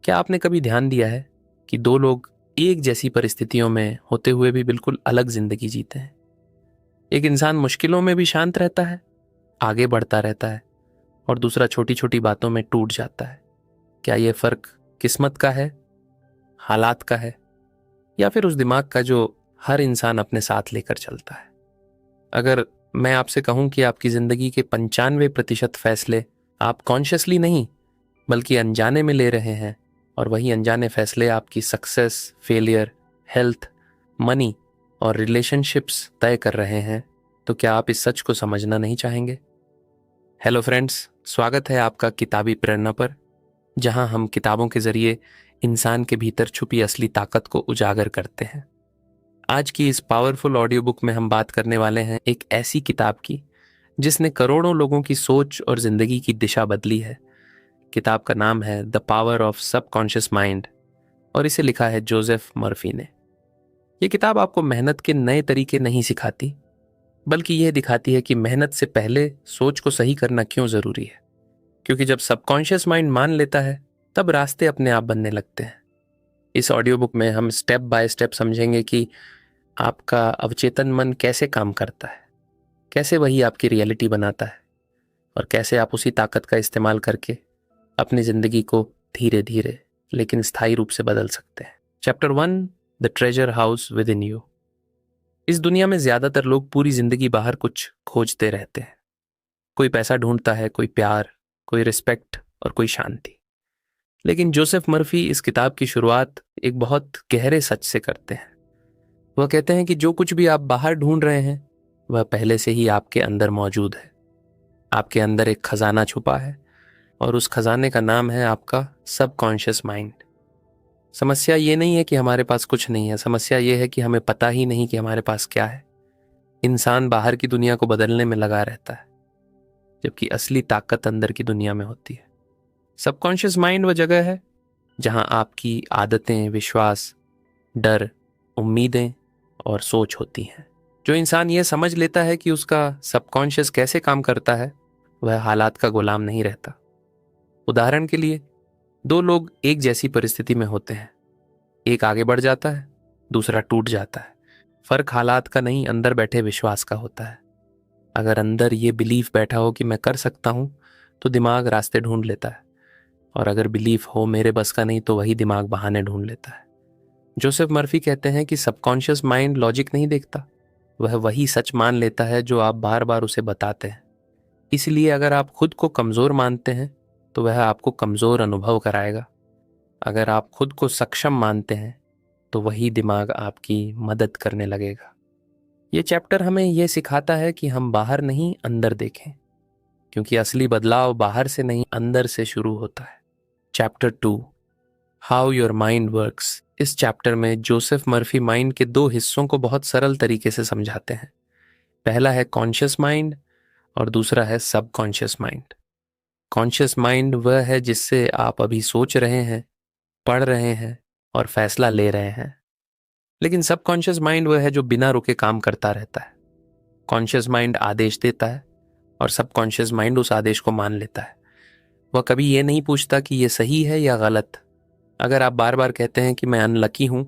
क्या आपने कभी ध्यान दिया है कि दो लोग एक जैसी परिस्थितियों में होते हुए भी बिल्कुल अलग जिंदगी जीते हैं? एक इंसान मुश्किलों में भी शांत रहता है, आगे बढ़ता रहता है, और दूसरा छोटी छोटी बातों में टूट जाता है। क्या यह फर्क किस्मत का है, हालात का है, या फिर उस दिमाग का जो हर इंसान अपने साथ लेकर चलता है? अगर मैं आपसे कहूं कि आपकी जिंदगी के 95% फैसले आप कॉन्शियसली नहीं बल्कि अनजाने में ले रहे हैं, और वही अनजाने फैसले आपकी सक्सेस, फेलियर, हेल्थ, मनी और रिलेशनशिप्स तय कर रहे हैं, तो क्या आप इस सच को समझना नहीं चाहेंगे? हेलो फ्रेंड्स, स्वागत है आपका किताबी प्रेरणा पर, जहां हम किताबों के जरिए इंसान के भीतर छुपी असली ताकत को उजागर करते हैं। आज की इस पावरफुल ऑडियो बुक में हम बात करने वाले हैं एक ऐसी किताब की जिसने करोड़ों लोगों की सोच और जिंदगी की दिशा बदली है। किताब का नाम है the power of subconscious mind, और इसे लिखा है जोसेफ मर्फी ने। यह किताब आपको मेहनत के नए तरीके नहीं सिखाती, बल्कि यह दिखाती है कि मेहनत से पहले सोच को सही करना क्यों जरूरी है। क्योंकि जब सबकॉन्शियस माइंड मान लेता है, तब रास्ते अपने आप बनने लगते हैं। इस ऑडियो बुक में हम स्टेप बाय स्टेप समझेंगे कि आपका अवचेतन मन कैसे काम करता है, कैसे वही आपकी रियलिटी बनाता है, और कैसे आप उसी ताकत का इस्तेमाल करके अपनी जिंदगी को धीरे धीरे लेकिन स्थायी रूप से बदल सकते हैं। Chapter 1, the treasure house with in you. इस दुनिया में ज्यादातर लोग पूरी जिंदगी बाहर कुछ खोजते रहते हैं। कोई पैसा ढूंढता है, कोई प्यार, कोई रिस्पेक्ट और कोई शांति। लेकिन जोसेफ मर्फी इस किताब की शुरुआत एक बहुत गहरे सच से करते हैं। वह कहते हैं कि जो कुछ भी आप बाहर ढूंढ रहे हैं, वह पहले से ही आपके अंदर मौजूद है। आपके अंदर एक खजाना छुपा है, और उस खजाने का नाम है आपका सबकॉन्शियस माइंड। समस्या ये नहीं है कि हमारे पास कुछ नहीं है, समस्या ये है कि हमें पता ही नहीं कि हमारे पास क्या है। इंसान बाहर की दुनिया को बदलने में लगा रहता है, जबकि असली ताकत अंदर की दुनिया में होती है। सबकॉन्शियस माइंड वह जगह है जहां आपकी आदतें, विश्वास, डर, उम्मीदें और सोच होती हैं। जो इंसान यह समझ लेता है कि उसका सबकॉन्शियस कैसे काम करता है, वह हालात का गुलाम नहीं रहता। उदाहरण के लिए, दो लोग एक जैसी परिस्थिति में होते हैं। एक आगे बढ़ जाता है, दूसरा टूट जाता है। फर्क हालात का नहीं, अंदर बैठे विश्वास का होता है। अगर अंदर ये बिलीफ बैठा हो कि मैं कर सकता हूं, तो दिमाग रास्ते ढूंढ लेता है, और अगर बिलीफ हो मेरे बस का नहीं, तो वही दिमाग बहाने ढूंढ लेता है। जोसेफ मर्फी कहते हैं कि सबकॉन्शियस माइंड लॉजिक नहीं देखता, वह वही सच मान लेता है जो आप बार बार उसे बताते हैं। इसलिए अगर आप खुद को कमजोर मानते हैं, तो वह आपको कमजोर अनुभव कराएगा। अगर आप खुद को सक्षम मानते हैं, तो वही दिमाग आपकी मदद करने लगेगा। ये चैप्टर हमें यह सिखाता है कि हम बाहर नहीं, अंदर देखें, क्योंकि असली बदलाव बाहर से नहीं, अंदर से शुरू होता है। Chapter 2, how your mind works. इस चैप्टर में जोसेफ मर्फी माइंड के दो हिस्सों को बहुत सरल तरीके से समझाते हैं। पहला है कॉन्शियस माइंड, और दूसरा है सबकॉन्शियस माइंड। कॉन्शियस माइंड वह है जिससे आप अभी सोच रहे हैं, पढ़ रहे हैं और फैसला ले रहे हैं। लेकिन सबकॉन्शियस माइंड वह है जो बिना रुके काम करता रहता है। कॉन्शियस माइंड आदेश देता है, और सबकॉन्शियस माइंड उस आदेश को मान लेता है। वह कभी ये नहीं पूछता कि यह सही है या गलत। अगर आप बार बार कहते हैं कि मैं अनलकी हूं,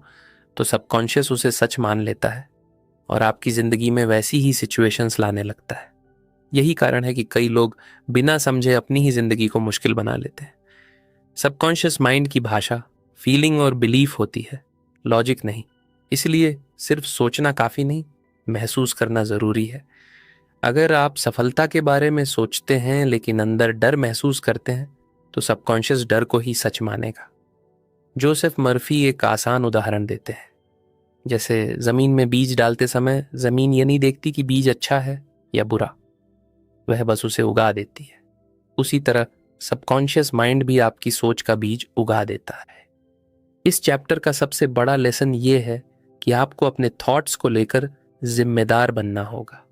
तो सबकॉन्शियस उसे सच मान लेता है, और आपकी जिंदगी में वैसी ही सिचुएशंस लाने लगता है। यही कारण है कि कई लोग बिना समझे अपनी ही जिंदगी को मुश्किल बना लेते हैं। सबकॉन्शियस माइंड की भाषा फीलिंग और बिलीफ होती है, लॉजिक नहीं। इसलिए सिर्फ सोचना काफी नहीं, महसूस करना जरूरी है। अगर आप सफलता के बारे में सोचते हैं लेकिन अंदर डर महसूस करते हैं, तो सबकॉन्शियस डर को ही सच मानेगा। जोसेफ मर्फी एक आसान उदाहरण देते हैं। जैसे जमीन में बीज डालते समय जमीन ये नहीं देखती कि बीज अच्छा है या बुरा, वह बस उसे उगा देती है। उसी तरह सबकॉन्शियस माइंड भी आपकी सोच का बीज उगा देता है। इस चैप्टर का सबसे बड़ा लेसन ये है कि आपको अपने थॉट्स को लेकर जिम्मेदार बनना होगा,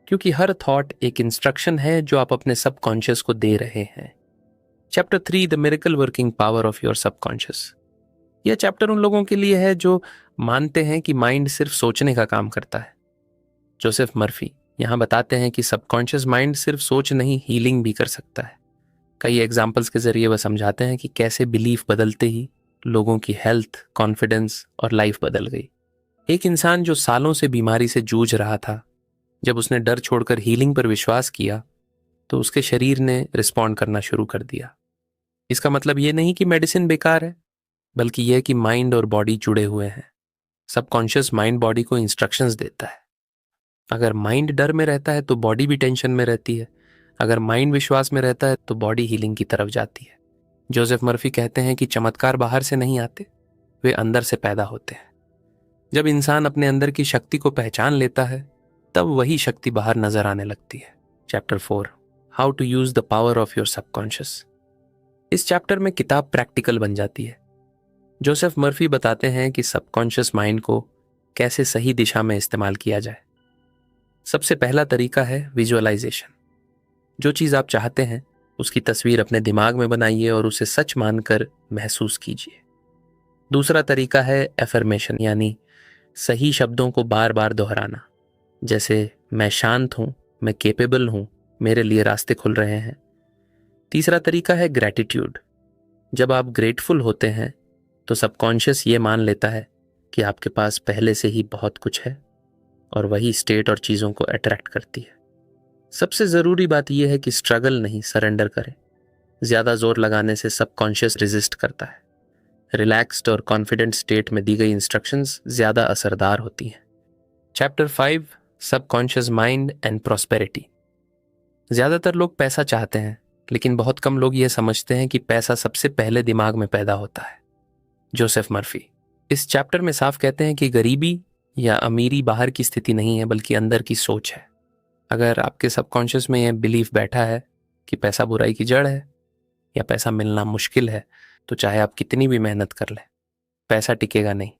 क्योंकि हर थॉट एक इंस्ट्रक्शन है जो आप अपने सबकॉन्शियस को दे रहे हैं। Chapter 3, the miracle working power of your subconscious. यह चैप्टर उन लोगों के लिए है जो मानते हैं कि माइंड सिर्फ सोचने का काम करता है। जोसेफ मर्फी यहां बताते हैं कि सबकॉन्शियस माइंड सिर्फ सोच नहीं, हीलिंग भी कर सकता है। कई एग्जाम्पल्स के जरिए वह समझाते हैं कि कैसे बिलीफ बदलते ही लोगों की हेल्थ, कॉन्फिडेंस और लाइफ बदल गई। एक इंसान जो सालों से बीमारी से जूझ रहा था, जब उसने डर छोड़कर हीलिंग पर विश्वास किया तो उसके शरीर ने रिस्पॉन्ड करना शुरू कर दिया। इसका मतलब ये नहीं कि मेडिसिन बेकार है, बल्कि यह कि माइंड और बॉडी जुड़े हुए हैं। सबकॉन्शियस माइंड बॉडी को इंस्ट्रक्शंस देता है। अगर माइंड डर में रहता है तो बॉडी भी टेंशन में रहती है। अगर माइंड विश्वास में रहता है तो बॉडी हीलिंग की तरफ जाती है। जोसेफ मर्फी कहते हैं कि चमत्कार बाहर से नहीं आते, वे अंदर से पैदा होते हैं। जब इंसान अपने अंदर की शक्ति को पहचान लेता है, तब वही शक्ति बाहर नजर आने लगती है। Chapter 4, how to use the power of your subconscious. इस चैप्टर में किताब प्रैक्टिकल बन जाती है। जोसेफ मर्फी बताते हैं कि सबकॉन्शियस माइंड को कैसे सही दिशा में इस्तेमाल किया जाए। सबसे पहला तरीका है विजुअलाइजेशन। जो चीज़ आप चाहते हैं उसकी तस्वीर अपने दिमाग में बनाइए और उसे सच मानकर महसूस कीजिए। दूसरा तरीका है एफर्मेशन, यानी सही शब्दों को बार बार दोहराना, जैसे मैं शांत हूँ, मैं केपेबल हूँ, मेरे लिए रास्ते खुल रहे हैं। तीसरा तरीका है ग्रैटिट्यूड। जब आप ग्रेटफुल होते हैं तो सबकॉन्शियस ये मान लेता है कि आपके पास पहले से ही बहुत कुछ है, और वही स्टेट और चीज़ों को अट्रैक्ट करती है। सबसे ज़रूरी बात यह है कि स्ट्रगल नहीं, सरेंडर करें। ज़्यादा जोर लगाने से सबकॉन्शियस रेजिस्ट करता है। रिलैक्स्ड और कॉन्फिडेंट स्टेट में दी गई इंस्ट्रक्शंस ज़्यादा असरदार होती हैं। Chapter 5, subconscious mind and prosperity. ज़्यादातर लोग पैसा चाहते हैं, लेकिन बहुत कम लोग ये समझते हैं कि पैसा सबसे पहले दिमाग में पैदा होता है। जोसेफ मर्फी इस चैप्टर में साफ कहते हैं कि गरीबी या अमीरी बाहर की स्थिति नहीं है, बल्कि अंदर की सोच है। अगर आपके सबकॉन्शियस में यह बिलीफ बैठा है कि पैसा बुराई की जड़ है या पैसा मिलना मुश्किल है, तो चाहे आप कितनी भी मेहनत कर लें, पैसा टिकेगा नहीं।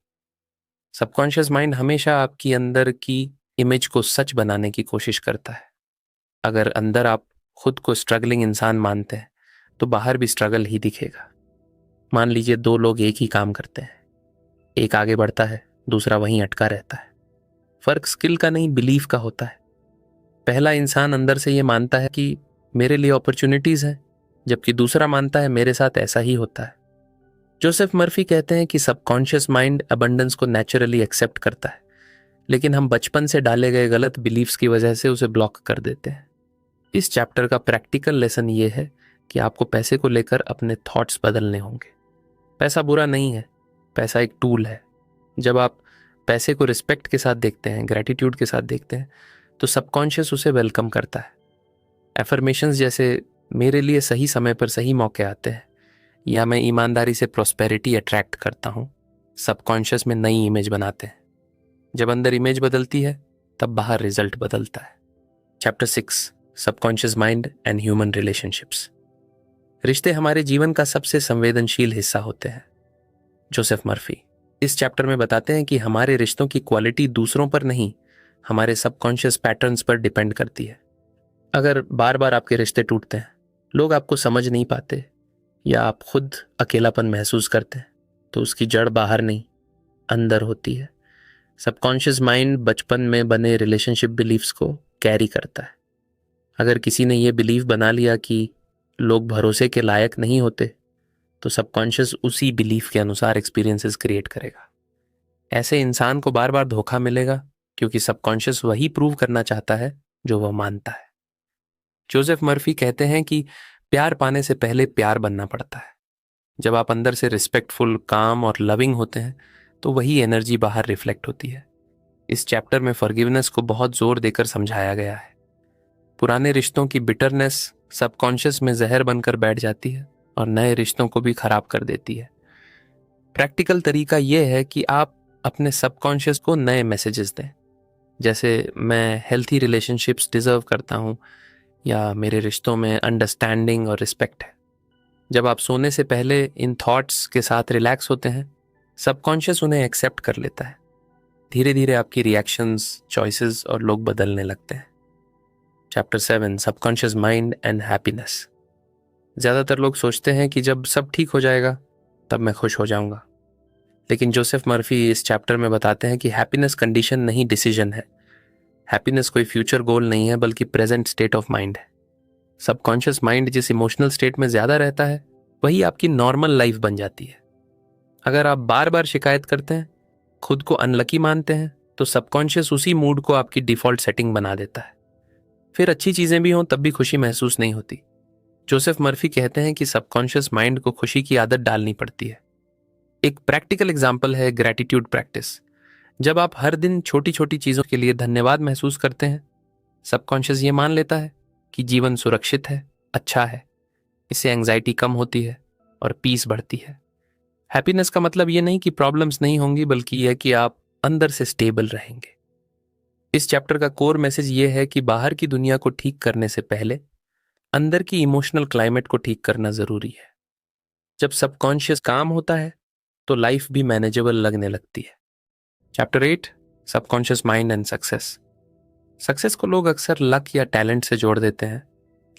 सबकॉन्शियस माइंड हमेशा आपकी अंदर की इमेज को सच बनाने की कोशिश करता है। अगर अंदर आप खुद को स्ट्रगलिंग इंसान मानते हैं तो बाहर भी स्ट्रगल ही दिखेगा। मान लीजिए 2 लोग एक ही काम करते हैं, एक आगे बढ़ता है, दूसरा वहीं अटका रहता है। फर्क स्किल का नहीं, बिलीफ का होता है। पहला इंसान अंदर से ये मानता है कि मेरे लिए अपॉर्चुनिटीज हैं, जबकि दूसरा मानता है मेरे साथ ऐसा ही होता है। जोसेफ मर्फी कहते हैं कि सबकॉन्शियस माइंड अबंडेंस को नेचुरली एक्सेप्ट करता है, लेकिन हम बचपन से डाले गए गलत बिलीफ्स की वजह से उसे ब्लॉक कर देते हैं। इस चैप्टर का प्रैक्टिकल लेसन ये है कि आपको पैसे को लेकर अपने थॉट्स बदलने होंगे। पैसा बुरा नहीं है, पैसा एक टूल है। जब आप पैसे को रिस्पेक्ट के साथ देखते हैं, ग्रैटिट्यूड के साथ देखते हैं, तो सबकॉन्शियस उसे वेलकम करता है। एफर्मेशंस जैसे मेरे लिए सही समय पर सही मौके आते हैं, या मैं ईमानदारी से प्रॉस्पेरिटी अट्रैक्ट करता हूँ, सबकॉन्शियस में नई इमेज बनाते हैं। जब अंदर इमेज बदलती है तब बाहर रिजल्ट बदलता है। Chapter 6, subconscious mind and human relationships. रिश्ते हमारे जीवन का सबसे संवेदनशील हिस्सा होते हैं। जोसेफ मर्फी इस चैप्टर में बताते हैं कि हमारे रिश्तों की क्वालिटी दूसरों पर नहीं, हमारे सबकॉन्शियस पैटर्न्स पर डिपेंड करती है। अगर बार बार आपके रिश्ते टूटते हैं, लोग आपको समझ नहीं पाते, या आप खुद अकेलापन महसूस करते हैं, तो उसकी जड़ बाहर नहीं, अंदर होती है। सबकॉन्शियस माइंड बचपन में बने रिलेशनशिप बिलीफ्स को कैरी करता है। अगर किसी ने ये बिलीफ बना लिया कि लोग भरोसे के लायक नहीं होते, तो सबकॉन्शियस उसी बिलीफ के अनुसार एक्सपीरियंसेस क्रिएट करेगा। ऐसे इंसान को बार बार धोखा मिलेगा, क्योंकि सबकॉन्शियस वही प्रूव करना चाहता है जो वह मानता है। जोसेफ मर्फी कहते हैं कि प्यार पाने से पहले प्यार बनना पड़ता है। जब आप अंदर से रिस्पेक्टफुल, काम और लविंग होते हैं, तो वही एनर्जी बाहर रिफ्लेक्ट होती है। इस चैप्टर में फॉरगिवनेस को बहुत जोर देकर समझाया गया है। पुराने रिश्तों की बिटरनेस सबकॉन्शियस में जहर बनकर बैठ जाती है और नए रिश्तों को भी खराब कर देती है। प्रैक्टिकल तरीका यह है कि आप अपने सबकॉन्शियस को नए मैसेजेस दें, जैसे मैं हेल्थी रिलेशनशिप्स डिजर्व करता हूँ, या मेरे रिश्तों में अंडरस्टैंडिंग और रिस्पेक्ट है। जब आप सोने से पहले इन थॉट्स के साथ रिलैक्स होते हैं, सबकॉन्शियस उन्हें एक्सेप्ट कर लेता है। धीरे धीरे आपकी रिएक्शंस, चॉइसेस और लोग बदलने लगते हैं। Chapter 7, subconscious mind and happiness. ज़्यादातर लोग सोचते हैं कि जब सब ठीक हो जाएगा तब मैं खुश हो जाऊंगा, लेकिन जोसेफ मर्फी इस चैप्टर में बताते हैं कि हैप्पीनेस कंडीशन नहीं, डिसीजन है। हैप्पीनेस कोई फ्यूचर गोल नहीं है, बल्कि प्रेजेंट स्टेट ऑफ माइंड है। सबकॉन्शियस माइंड जिस इमोशनल स्टेट में ज्यादा रहता है वही आपकी नॉर्मल लाइफ बन जाती है। अगर आप बार बार शिकायत करते हैं, खुद को अनलकी मानते हैं, तो सबकॉन्शियस उसी मूड को आपकी डिफॉल्ट सेटिंग बना देता है। फिर अच्छी चीजें भी हों तब भी खुशी महसूस नहीं होती। जोसेफ मर्फी कहते हैं कि सबकॉन्शियस माइंड को खुशी की आदत डालनी पड़ती है। एक प्रैक्टिकल एग्जाम्पल है ग्रैटिट्यूड प्रैक्टिस। जब आप हर दिन छोटी छोटी चीजों के लिए धन्यवाद महसूस करते हैं, सबकॉन्शियस ये मान लेता है कि जीवन सुरक्षित है, अच्छा है। इससे एंग्जाइटी कम होती है और पीस बढ़ती है। हैप्पीनेस का मतलब ये नहीं कि प्रॉब्लम्स नहीं होंगी, बल्कि यह कि आप अंदर से स्टेबल रहेंगे। इस चैप्टर का कोर मैसेज ये है कि बाहर की दुनिया को ठीक करने से पहले अंदर की इमोशनल क्लाइमेट को ठीक करना जरूरी है। जब सबकॉन्शियस काम होता है तो लाइफ भी मैनेजेबल लगने लगती है। Chapter 8, subconscious mind and success. Success को लोग अक्सर लक या टैलेंट से जोड़ देते हैं,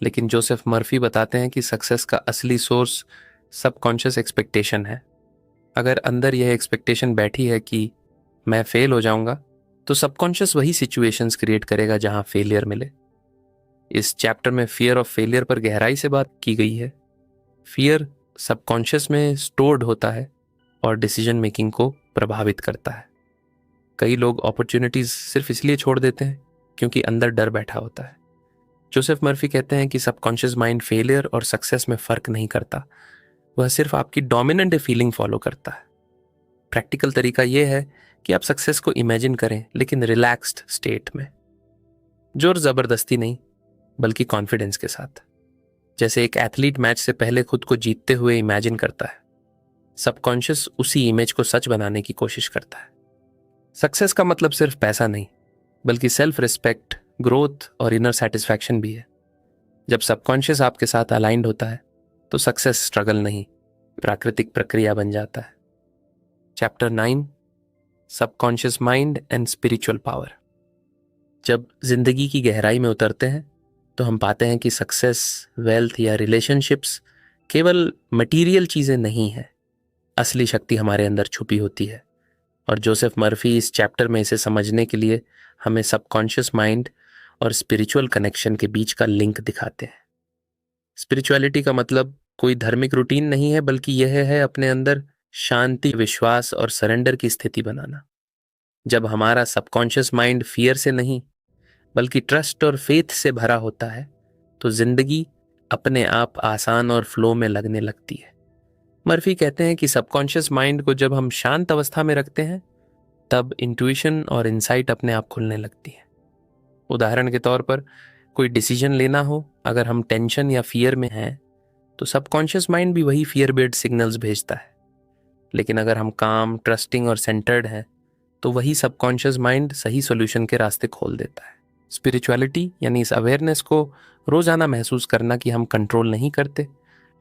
लेकिन जोसेफ मर्फी बताते हैं कि सक्सेस का असली सोर्स सबकॉन्शियस एक्सपेक्टेशन है। अगर अंदर यह एक्सपेक्टेशन बैठी है कि मैं फेल हो जाऊंगा, तो सबकॉन्शियस वही सिचुएशंस क्रिएट करेगा जहां फेलियर मिले। इस चैप्टर में फियर ऑफ फेलियर पर गहराई से बात की गई है। फियर सबकॉन्शियस में स्टोर्ड होता है और डिसीजन मेकिंग को प्रभावित करता है। कई लोग अपॉर्चुनिटीज सिर्फ इसलिए छोड़ देते हैं क्योंकि अंदर डर बैठा होता है। जोसेफ मर्फी कहते हैं कि सबकॉन्शियस माइंड फेलियर और सक्सेस में फर्क नहीं करता, वह सिर्फ आपकी डोमिनेंट फीलिंग फॉलो करता है। प्रैक्टिकल तरीका यह है कि आप सक्सेस को इमेजिन करें, लेकिन रिलैक्स्ड स्टेट में, जोर जबरदस्ती नहीं, बल्कि कॉन्फिडेंस के साथ। जैसे एक एथलीट मैच से पहले खुद को जीतते हुए इमेजिन करता है, सबकॉन्शियस उसी इमेज को सच बनाने की कोशिश करता है। सक्सेस का मतलब सिर्फ पैसा नहीं, बल्कि सेल्फ रिस्पेक्ट, ग्रोथ और इनर सेटिस्फैक्शन भी है। जब सबकॉन्शियस आपके साथ अलाइंड होता है तो सक्सेस स्ट्रगल नहीं, प्राकृतिक प्रक्रिया बन जाता है। Chapter 9, subconscious mind and spiritual power. जब जिंदगी की गहराई में उतरते हैं तो हम पाते हैं कि सक्सेस, वेल्थ या रिलेशनशिप्स केवल मटीरियल चीजें नहीं हैं। असली शक्ति हमारे अंदर छुपी होती है, और जोसेफ मर्फी इस चैप्टर में इसे समझने के लिए हमें सबकॉन्शियस माइंड और स्पिरिचुअल कनेक्शन के बीच का लिंक दिखाते हैं। स्पिरिचुअलिटी का मतलब कोई धार्मिक रूटीन नहीं है, बल्कि यह है अपने अंदर शांति, विश्वास और सरेंडर की स्थिति बनाना। जब हमारा सबकॉन्शियस माइंड फियर से नहीं, बल्कि ट्रस्ट और फेथ से भरा होता है, तो जिंदगी अपने आप आसान और फ्लो में लगने लगती है। मर्फी कहते हैं कि सबकॉन्शियस माइंड को जब हम शांत अवस्था में रखते हैं, तब इंट्यूशन और इंसाइट अपने आप खुलने लगती है। उदाहरण के तौर पर, कोई डिसीजन लेना हो, अगर हम टेंशन या फियर में हैं, तो सबकॉन्शियस माइंड भी वही फियर बेस्ड सिग्नल्स भेजता है। लेकिन अगर हम काम, ट्रस्टिंग और सेंटर्ड हैं, तो वही सबकॉन्शियस माइंड सही सॉल्यूशन के रास्ते खोल देता है। स्पिरिचुअलिटी यानी इस अवेयरनेस को रोजाना महसूस करना कि हम कंट्रोल नहीं करते,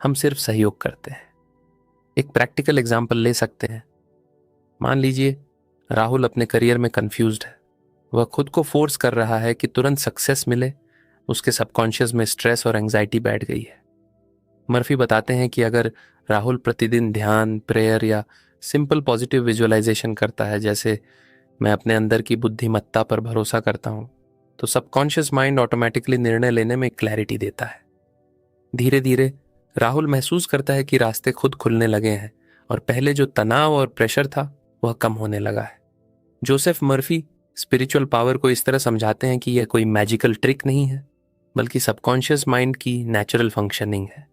हम सिर्फ सहयोग करते हैं। एक प्रैक्टिकल एग्जाम्पल ले सकते हैं। मान लीजिए राहुल अपने करियर में कंफ्यूज्ड है। वह खुद को फोर्स कर रहा है कि तुरंत सक्सेस मिले। उसके सबकॉन्शियस में स्ट्रेस और एंग्जाइटी बैठ गई है। मर्फी बताते हैं कि अगर राहुल प्रतिदिन ध्यान, प्रेयर या सिंपल पॉजिटिव विजुअलाइजेशन करता है, जैसे मैं अपने अंदर की बुद्धिमत्ता पर भरोसा करता हूँ, तो सबकॉन्शियस माइंड ऑटोमेटिकली निर्णय लेने में क्लैरिटी देता है। धीरे धीरे राहुल महसूस करता है कि रास्ते खुद खुलने लगे हैं और पहले जो तनाव और प्रेशर था वह कम होने लगा है। जोसेफ मर्फी स्पिरिचुअल पावर को इस तरह समझाते हैं कि यह कोई मैजिकल ट्रिक नहीं है, बल्कि सबकॉन्शियस माइंड की नेचुरल फंक्शनिंग है।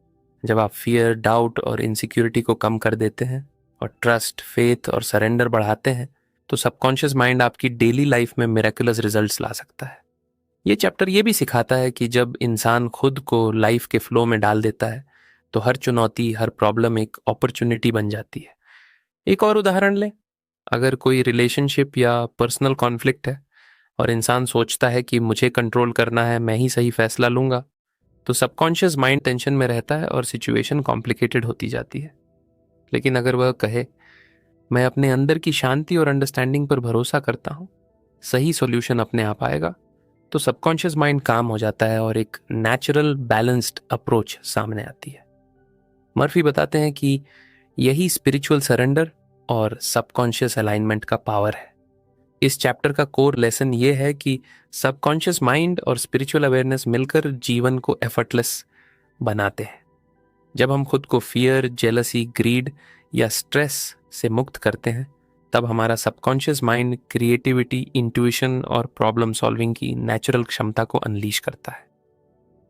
जब आप फियर, डाउट और इनसिक्योरिटी को कम कर देते हैं और ट्रस्ट, फेथ और सरेंडर बढ़ाते हैं, तो सबकॉन्शियस माइंड आपकी डेली लाइफ में मिरेकुलस रिजल्ट्स ला सकता है। ये चैप्टर ये भी सिखाता है कि जब इंसान खुद को लाइफ के फ्लो में डाल देता है, तो हर चुनौती, हर प्रॉब्लम एक अपॉर्चुनिटी बन जाती है। एक और उदाहरण लें। अगर कोई रिलेशनशिप या पर्सनल कॉन्फ्लिक्ट है और इंसान सोचता है कि मुझे कंट्रोल करना है, मैं ही सही फैसला लूंगा, तो सबकॉन्शियस माइंड टेंशन में रहता है और सिचुएशन कॉम्प्लिकेटेड होती जाती है। लेकिन अगर वह कहे, मैं अपने अंदर की शांति और अंडरस्टैंडिंग पर भरोसा करता हूँ, सही सॉल्यूशन अपने आप आएगा, तो सबकॉन्शियस माइंड काम हो जाता है और एक नेचुरल बैलेंस्ड अप्रोच सामने आती है। मर्फी बताते हैं कि यही स्पिरिचुअल सरेंडर और सबकॉन्शियस अलाइनमेंट का पावर है। इस चैप्टर का कोर लेसन ये है कि सबकॉन्शियस माइंड और स्पिरिचुअल अवेयरनेस मिलकर जीवन को एफर्टलेस बनाते हैं। जब हम खुद को फियर, जेलसी, ग्रीड या स्ट्रेस से मुक्त करते हैं, तब हमारा सबकॉन्शियस माइंड क्रिएटिविटी, इंट्यूशन और प्रॉब्लम सॉल्विंग की नेचुरल क्षमता को अनलीश करता है।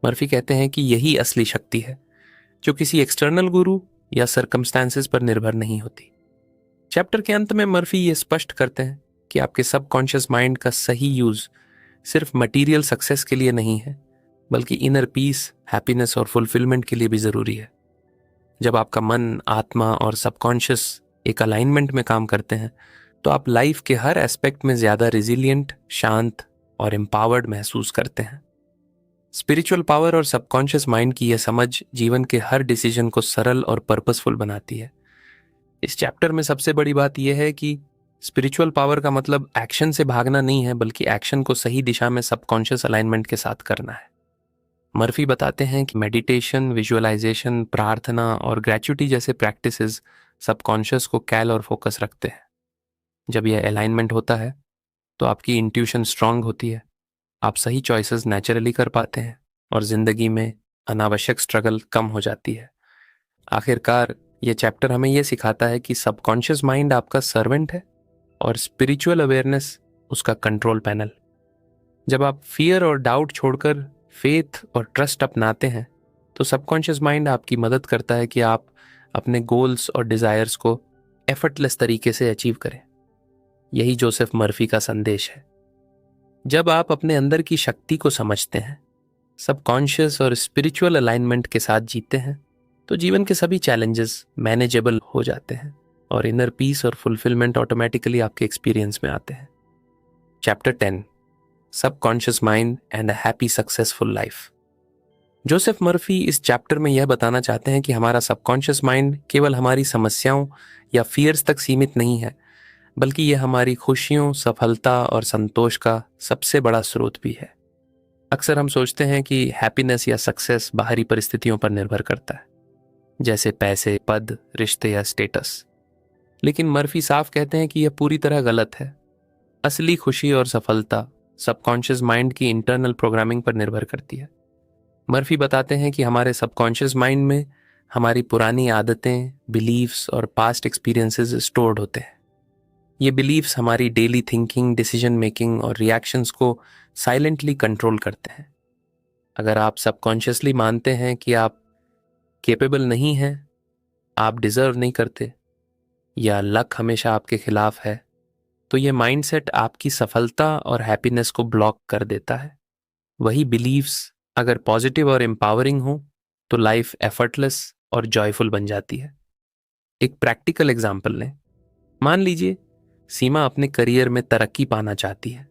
मर्फी कहते हैं कि यही असली शक्ति है जो किसी एक्सटर्नल गुरु या सर्कमस्टांसेस पर निर्भर नहीं होती। चैप्टर के अंत में मर्फी ये स्पष्ट करते हैं कि आपके सबकॉन्शियस माइंड का सही यूज सिर्फ मटेरियल सक्सेस के लिए नहीं है, बल्कि इनर पीस, हैप्पीनेस और फुलफिलमेंट के लिए भी जरूरी है। जब आपका मन, आत्मा और सबकॉन्शियस एक अलाइनमेंट में काम करते हैं, तो आप लाइफ के हर एस्पेक्ट में ज्यादा रिजिलियंट, शांत और एम्पावर्ड महसूस करते हैं। स्पिरिचुअल पावर और सबकॉन्शियस माइंड की यह समझ जीवन के हर डिसीजन को सरल और पर्पसफुल बनाती है। इस चैप्टर में सबसे बड़ी बात यह है कि स्पिरिचुअल पावर का मतलब एक्शन से भागना नहीं है, बल्कि एक्शन को सही दिशा में सबकॉन्शियस अलाइनमेंट के साथ करना है। मर्फी बताते हैं कि मेडिटेशन, विजुअलाइजेशन, प्रार्थना और ग्रेचुटी जैसे प्रैक्टिसेस सबकॉन्शियस को कैल और फोकस रखते हैं। जब यह अलाइनमेंट होता है तो आपकी इंट्यूशन स्ट्रांग होती है, आप सही चॉइसेस नेचुरली कर पाते हैं और जिंदगी में अनावश्यक स्ट्रगल कम हो जाती है। आखिरकार ये चैप्टर हमें यह सिखाता है कि सबकॉन्शियस माइंड आपका सर्वेंट है और स्पिरिचुअल अवेयरनेस उसका कंट्रोल पैनल। जब आप फियर और डाउट छोड़कर फेथ और ट्रस्ट अपनाते हैं, तो सबकॉन्शियस माइंड आपकी मदद करता है कि आप अपने गोल्स और डिजायर्स को एफर्टलेस तरीके से अचीव करें। यही जोसेफ मर्फी का संदेश है। जब आप अपने अंदर की शक्ति को समझते हैं, सबकॉन्शियस और स्पिरिचुअल अलाइनमेंट के साथ जीते हैं, तो जीवन के सभी चैलेंजेस मैनेजेबल हो जाते हैं और इनर पीस और फुलफिलमेंट ऑटोमेटिकली आपके एक्सपीरियंस में आते हैं। Chapter 10, subconscious mind and a happy successful life. Joseph Murphy इस चैप्टर में यह बताना चाहते हैं कि हमारा सबकॉन्शियस माइंड केवल हमारी समस्याओं या फियर्स तक सीमित नहीं है, बल्कि यह हमारी खुशियों, सफलता और संतोष का सबसे बड़ा स्रोत भी है। अक्सर हम सोचते हैं कि हैप्पीनेस या सक्सेस बाहरी परिस्थितियों पर निर्भर करता है, जैसे पैसे, पद, रिश्ते या स्टेटस। लेकिन मर्फी साफ कहते हैं कि यह पूरी तरह गलत है। असली खुशी और सफलता सबकॉन्शियस माइंड की इंटरनल प्रोग्रामिंग पर निर्भर करती है। मर्फी बताते हैं कि हमारे सबकॉन्शियस माइंड में हमारी पुरानी आदतें, बिलीव्स और पास्ट एक्सपीरियंसेस स्टोर्ड होते हैं। ये बिलीव्स हमारी डेली थिंकिंग, डिसीजन मेकिंग और रिएक्शंस को साइलेंटली कंट्रोल करते हैं। अगर आप सबकॉन्शियसली मानते हैं कि आप केपेबल नहीं हैं, आप डिजर्व नहीं करते या लक हमेशा आपके खिलाफ है, तो ये माइंडसेट आपकी सफलता और हैप्पीनेस को ब्लॉक कर देता है। वही बिलीव्स अगर पॉजिटिव और एम्पावरिंग हो, तो लाइफ एफर्टलेस और जॉयफुल बन जाती है। एक प्रैक्टिकल एग्जाम्पल लें। मान लीजिए सीमा अपने करियर में तरक्की पाना चाहती है।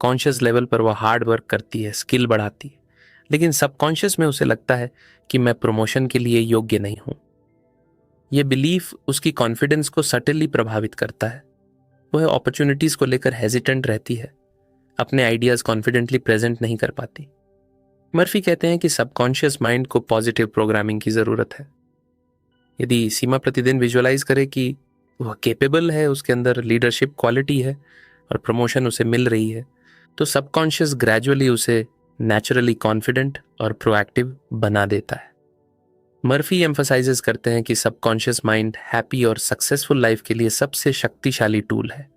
कॉन्शियस लेवल पर वह हार्ड वर्क करती है, स्किल बढ़ाती है, लेकिन सबकॉन्शियस में उसे लगता है कि मैं प्रमोशन के लिए योग्य नहीं हूं। यह बिलीफ उसकी कॉन्फिडेंस को सटली प्रभावित करता है। वह अपॉर्चुनिटीज को लेकर हेजिटेंट रहती है, अपने आइडियाज कॉन्फिडेंटली प्रेजेंट नहीं कर पाती। मर्फी कहते हैं कि सबकॉन्शियस माइंड को पॉजिटिव प्रोग्रामिंग की जरूरत है। यदि सीमा प्रतिदिन विजुअलाइज करे कि वह केपेबल है, उसके अंदर लीडरशिप क्वालिटी है और प्रमोशन उसे मिल रही है, तो सबकॉन्शियस ग्रेजुअली उसे नेचुरली कॉन्फिडेंट और प्रोएक्टिव बना देता है। मर्फी एम्फसाइजेस करते हैं कि सबकॉन्शियस माइंड हैप्पी और सक्सेसफुल लाइफ के लिए सबसे शक्तिशाली टूल है।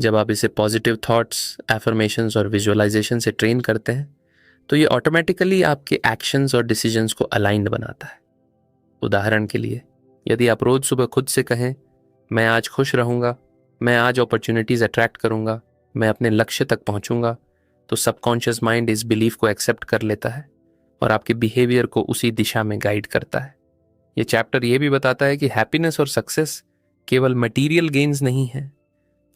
जब आप इसे पॉजिटिव थॉट्स, एफर्मेशंस और विजुअलाइजेशन से ट्रेन करते हैं, तो ये ऑटोमेटिकली आपके एक्शंस और डिसीजंस को अलाइंड बनाता है। उदाहरण के लिए, यदि आप रोज सुबह खुद से कहें, मैं आज खुश रहूंगा, मैं आज अपॉर्चुनिटीज अट्रैक्ट करूंगा, मैं अपने लक्ष्य तक पहुंचूंगा, तो सबकॉन्शियस माइंड इस बिलीफ को एक्सेप्ट कर लेता है और आपके बिहेवियर को उसी दिशा में गाइड करता है। ये चैप्टर ये भी बताता है कि हैप्पीनेस और सक्सेस केवल मटीरियल गेन्स नहीं है।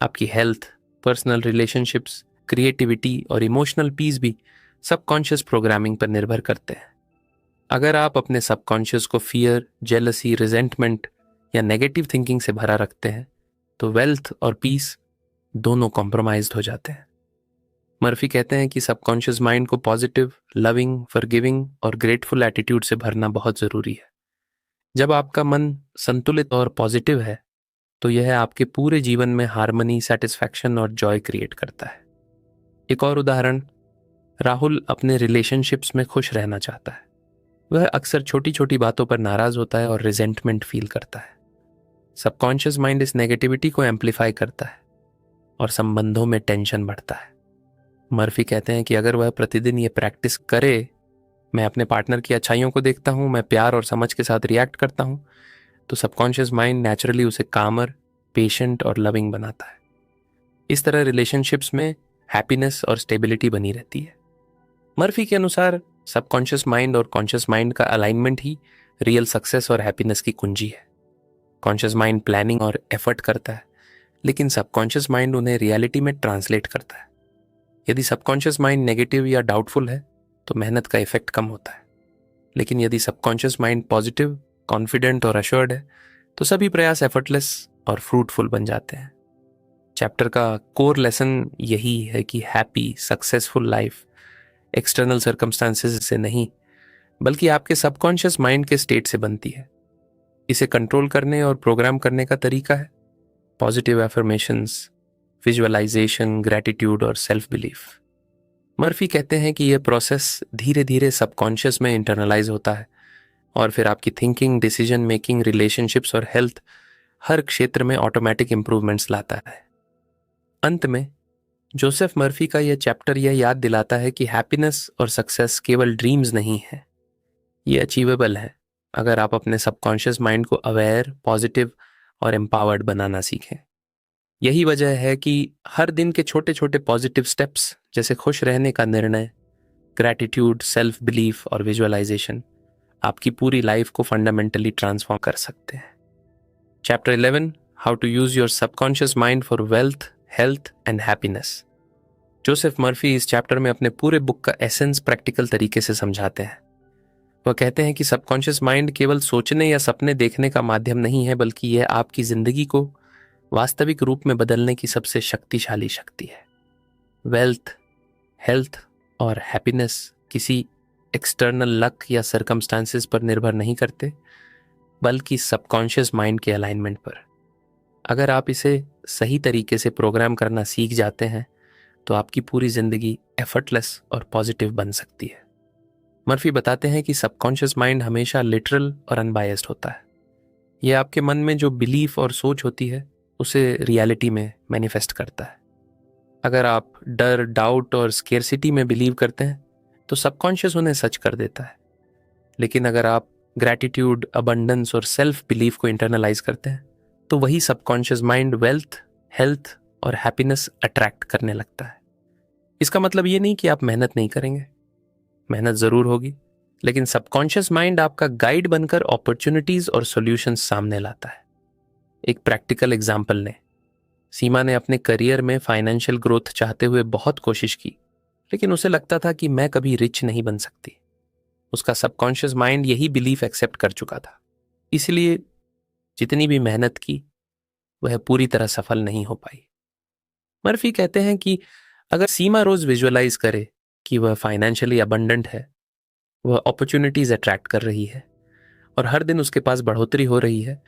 आपकी हेल्थ, पर्सनल रिलेशनशिप्स, क्रिएटिविटी और इमोशनल पीस भी सबकॉन्शियस प्रोग्रामिंग पर निर्भर करते हैं। अगर आप अपने सबकॉन्शियस को फियर, जेलसी, रिजेंटमेंट या नेगेटिव थिंकिंग से भरा रखते हैं, तो वेल्थ और पीस दोनों कॉम्प्रोमाइज्ड हो जाते हैं। मर्फी कहते हैं कि सबकॉन्शियस माइंड को पॉजिटिव, लविंग, फॉरगिविंग और ग्रेटफुल एटीट्यूड से भरना बहुत जरूरी है। जब आपका मन संतुलित और पॉजिटिव है, तो यह आपके पूरे जीवन में हार्मनी, सेटिस्फैक्शन और जॉय क्रिएट करता है। एक और उदाहरण, राहुल अपने रिलेशनशिप्स में खुश रहना चाहता है। वह अक्सर छोटी छोटी बातों पर नाराज होता है और रिजेंटमेंट फील करता है। सबकॉन्शियस माइंड इस नेगेटिविटी को एम्पलीफाई करता है और संबंधों में टेंशन बढ़ता है। मर्फी कहते हैं कि अगर वह प्रतिदिन ये प्रैक्टिस करे, मैं अपने पार्टनर की अच्छाइयों को देखता हूँ, मैं प्यार और समझ के साथ रिएक्ट करता हूँ, तो सबकॉन्शियस माइंड नेचुरली उसे कामर, पेशेंट और लविंग बनाता है। इस तरह रिलेशनशिप्स में हैप्पीनेस और स्टेबिलिटी बनी रहती है। मर्फी के अनुसार सबकॉन्शियस माइंड और कॉन्शियस माइंड का अलाइनमेंट ही रियल सक्सेस और हैप्पीनेस की कुंजी है। कॉन्शियस माइंड प्लानिंग और एफर्ट करता है, लेकिन सबकॉन्शियस माइंड उन्हें रियलिटी में ट्रांसलेट करता है। यदि सबकॉन्शियस माइंड नेगेटिव या डाउटफुल है तो मेहनत का इफेक्ट कम होता है, लेकिन यदि सबकॉन्शियस माइंड पॉजिटिव, कॉन्फिडेंट और अश्योर्ड है तो सभी प्रयास एफर्टलेस और फ्रूटफुल बन जाते हैं। चैप्टर का कोर लेसन यही है कि happy, successful life external circumstances से नहीं, बल्कि आपके सबकॉन्शियस माइंड के स्टेट से बनती है। इसे कंट्रोल करने और प्रोग्राम करने का तरीका है पॉजिटिव एफर्मेशंस, विजुअलाइजेशन, ग्रैटिट्यूड और सेल्फ बिलीफ। मर्फी कहते हैं कि यह प्रोसेस धीरे धीरे सबकॉन्शियस में इंटरनलाइज होता है और फिर आपकी थिंकिंग, डिसीजन मेकिंग, रिलेशनशिप्स और हेल्थ हर क्षेत्र में ऑटोमेटिक इंप्रूवमेंट्स लाता है। अंत में जोसेफ मर्फी का यह चैप्टर यह याद दिलाता है कि हैप्पीनेस और सक्सेस केवल ड्रीम्स नहीं है, ये अचीवेबल है अगर आप अपने सबकॉन्शियस माइंड को अवेयर, पॉजिटिव और एम्पावर्ड बनाना सीखें। यही वजह है कि हर दिन के छोटे छोटे पॉजिटिव स्टेप्स जैसे खुश रहने का निर्णय, ग्रैटिट्यूड, सेल्फ बिलीफ और विजुअलाइजेशन आपकी पूरी लाइफ को फंडामेंटली ट्रांसफॉर्म कर सकते हैं। Chapter 11, how to use your subconscious mind for wealth, health and happiness. Joseph Murphy इस चैप्टर में अपने पूरे बुक का एसेंस प्रैक्टिकल तरीके से समझाते हैं। वह कहते हैं कि सबकॉन्शियस माइंड केवल सोचने या सपने देखने का माध्यम नहीं है, बल्कि यह आपकी जिंदगी को वास्तविक रूप में बदलने की सबसे शक्तिशाली शक्ति है। वेल्थ, हेल्थ और हैप्पीनेस किसी एक्सटर्नल लक या सर्कमस्टांसेस पर निर्भर नहीं करते, बल्कि सबकॉन्शियस माइंड के अलाइनमेंट पर। अगर आप इसे सही तरीके से प्रोग्राम करना सीख जाते हैं तो आपकी पूरी जिंदगी एफर्टलेस और पॉजिटिव बन सकती है। मर्फी बताते हैं कि सबकॉन्शियस माइंड हमेशा लिटरल और अनबायस्ड होता है। यह आपके मन में जो बिलीफ और सोच होती है उसे रियलिटी में मैनिफेस्ट करता है। अगर आप डर, डाउट और स्केर्सिटी में बिलीव करते हैं तो सबकॉन्शियस उन्हें सच कर देता है। लेकिन अगर आप ग्रैटिट्यूड, अबंडेंस और सेल्फ बिलीफ को इंटरनलाइज करते हैं तो वही सबकॉन्शियस माइंड वेल्थ, हेल्थ और हैप्पीनेस अट्रैक्ट करने लगता है। इसका मतलब ये नहीं कि आप मेहनत नहीं करेंगे, मेहनत जरूर होगी, लेकिन सबकॉन्शियस माइंड आपका गाइड बनकर अपॉर्चुनिटीज और सॉल्यूशंस सामने लाता है। एक प्रैक्टिकल एग्जांपल लें। सीमा ने अपने करियर में फाइनेंशियल ग्रोथ चाहते हुए बहुत कोशिश की, लेकिन उसे लगता था कि मैं कभी रिच नहीं बन सकती। उसका सबकॉन्शियस माइंड यही बिलीफ एक्सेप्ट कर चुका था, इसलिए जितनी भी मेहनत की वह पूरी तरह सफल नहीं हो पाई। मर्फी कहते हैं कि अगर सीमा रोज विजुअलाइज करे कि वह फाइनेंशियली अबंडेंट है, वह अपॉर्चुनिटीज अट्रैक्ट कर रही है और हर दिन उसके पास बढ़ोतरी हो रही है,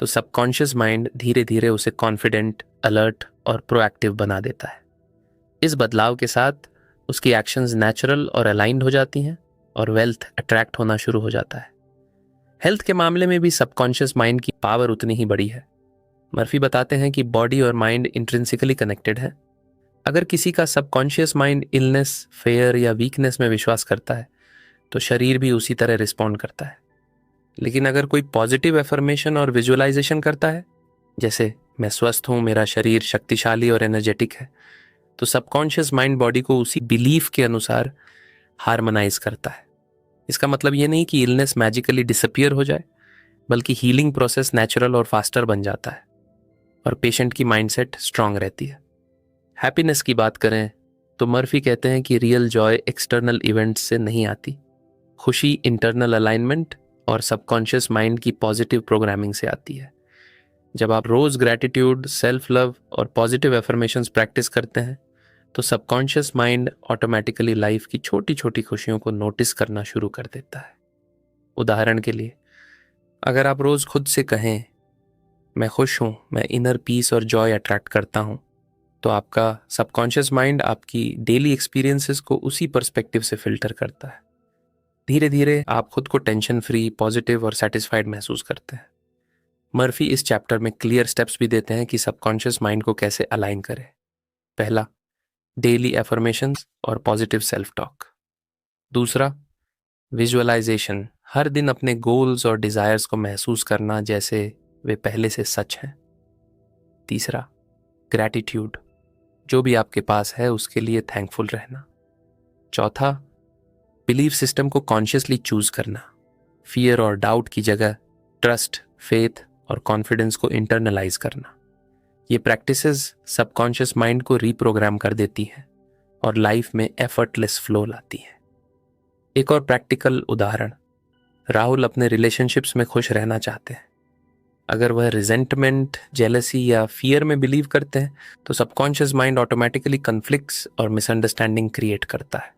तो सबकॉन्शियस माइंड धीरे धीरे उसे कॉन्फिडेंट, अलर्ट और प्रोएक्टिव बना देता है। इस बदलाव के साथ उसकी एक्शंस नेचुरल और अलाइंड हो जाती हैं और वेल्थ अट्रैक्ट होना शुरू हो जाता है। हेल्थ के मामले में भी सबकॉन्शियस माइंड की पावर उतनी ही बड़ी है। मर्फी बताते हैं कि बॉडी और माइंड इंट्रिंसिकली कनेक्टेड है। अगर किसी का सबकॉन्शियस माइंड इलनेस, फेयर या वीकनेस में विश्वास करता है तो शरीर भी उसी तरह रिस्पॉन्ड करता है। लेकिन अगर कोई पॉजिटिव एफर्मेशन और विजुअलाइजेशन करता है, जैसे मैं स्वस्थ हूं, मेरा शरीर शक्तिशाली और एनर्जेटिक है, तो सबकॉन्शियस माइंड बॉडी को उसी बिलीफ के अनुसार हार्मोनाइज करता है। इसका मतलब ये नहीं कि इलनेस मैजिकली डिसअपियर हो जाए, बल्कि हीलिंग प्रोसेस नेचुरल और फास्टर बन जाता है और पेशेंट की माइंडसेट स्ट्रांग रहती है। हैप्पीनेस की बात करें तो मर्फी कहते हैं कि रियल जॉय एक्सटर्नल इवेंट्स से नहीं आती। खुशी इंटरनल अलाइनमेंट और सबकॉन्शियस माइंड की पॉजिटिव प्रोग्रामिंग से आती है। जब आप रोज ग्रैटिट्यूड, सेल्फ लव और पॉजिटिव एफर्मेशंस प्रैक्टिस करते हैं तो सबकॉन्शियस माइंड ऑटोमेटिकली लाइफ की छोटी छोटी खुशियों को नोटिस करना शुरू कर देता है। उदाहरण के लिए, अगर आप रोज खुद से कहें मैं खुश हूँ, मैं इनर पीस और जॉय अट्रैक्ट करता हूँ, तो आपका सबकॉन्शियस माइंड आपकी डेली एक्सपीरियंसेस को उसी पर्सपेक्टिव से फिल्टर करता है। धीरे धीरे आप खुद को टेंशन फ्री, पॉजिटिव और सेटिस्फाइड महसूस करते हैं। मर्फी इस चैप्टर में क्लियर स्टेप्स भी देते हैं कि सबकॉन्शियस माइंड को कैसे अलाइन करें। पहला, डेली एफर्मेशंस और पॉजिटिव सेल्फ टॉक। दूसरा, विजुअलाइजेशन, हर दिन अपने गोल्स और डिजायर्स को महसूस करना जैसे वे पहले से सच हैं। तीसरा, ग्रैटिट्यूड, जो भी आपके पास है उसके लिए थैंकफुल रहना। चौथा, बिलीफ सिस्टम को कॉन्शियसली चूज करना, फियर और डाउट की जगह ट्रस्ट, फेथ और कॉन्फिडेंस को इंटरनलाइज करना। ये प्रैक्टिसेस सबकॉन्शियस माइंड को रीप्रोग्राम कर देती हैं और लाइफ में एफर्टलेस फ्लो लाती हैं। एक और प्रैक्टिकल उदाहरण, राहुल अपने रिलेशनशिप्स में खुश रहना चाहते हैं। अगर वह रिजेंटमेंट, जेलसी या फियर में बिलीव करते हैं तो सबकॉन्शियस माइंड ऑटोमेटिकली कन्फ्लिक्ट्स और मिसअंडरस्टैंडिंग क्रिएट करता है।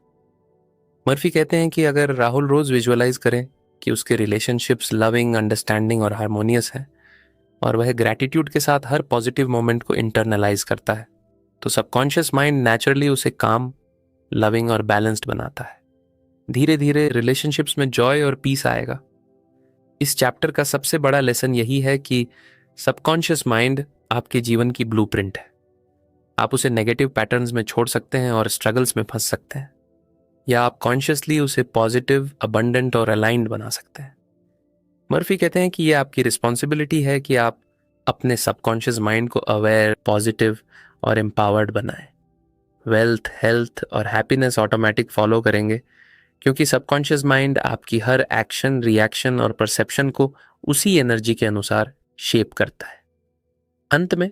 मर्फी कहते हैं कि अगर राहुल रोज विजुअलाइज करें कि उसके रिलेशनशिप्स लविंग, अंडरस्टैंडिंग और हार्मोनियस हैं, और वह ग्रैटिट्यूड के साथ हर पॉजिटिव मोमेंट को इंटरनलाइज करता है, तो सबकॉन्शियस माइंड नेचुरली उसे काम, लविंग और बैलेंस्ड बनाता है। धीरे धीरे रिलेशनशिप्स में जॉय और पीस आएगा। इस चैप्टर का सबसे बड़ा लेसन यही है कि सबकॉन्शियस माइंड आपके जीवन की ब्लूप्रिंट है। आप उसे नेगेटिव पैटर्न्स में छोड़ सकते हैं और स्ट्रगल्स में फंस सकते हैं, या आप कॉन्शियसली उसे पॉजिटिव, अबंडेंट और अलाइंड बना सकते हैं। मर्फी कहते हैं कि यह आपकी रिस्पॉन्सिबिलिटी है कि आप अपने सबकॉन्शियस माइंड को अवेयर, पॉजिटिव और एम्पावर्ड बनाएं। वेल्थ, हेल्थ और हैप्पीनेस ऑटोमेटिक फॉलो करेंगे, क्योंकि सबकॉन्शियस माइंड आपकी हर एक्शन, रिएक्शन और परसेप्शन को उसी एनर्जी के अनुसार शेप करता है। अंत में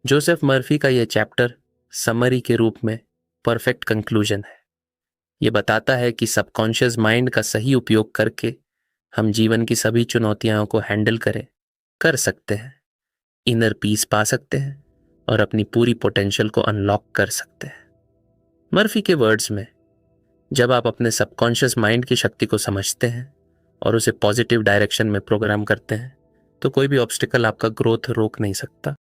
जोसेफ मर्फी का यह चैप्टर समरी के रूप में परफेक्ट कंक्लूजन है। यह बताता है कि सबकॉन्शियस माइंड का सही उपयोग करके हम जीवन की सभी चुनौतियों को हैंडल कर सकते हैं, इनर पीस पा सकते हैं और अपनी पूरी पोटेंशियल को अनलॉक कर सकते हैं। मर्फी के वर्ड्स में, जब आप अपने सबकॉन्शियस माइंड की शक्ति को समझते हैं और उसे पॉजिटिव डायरेक्शन में प्रोग्राम करते हैं, तो कोई भी ऑब्स्टिकल आपका ग्रोथ रोक नहीं सकता।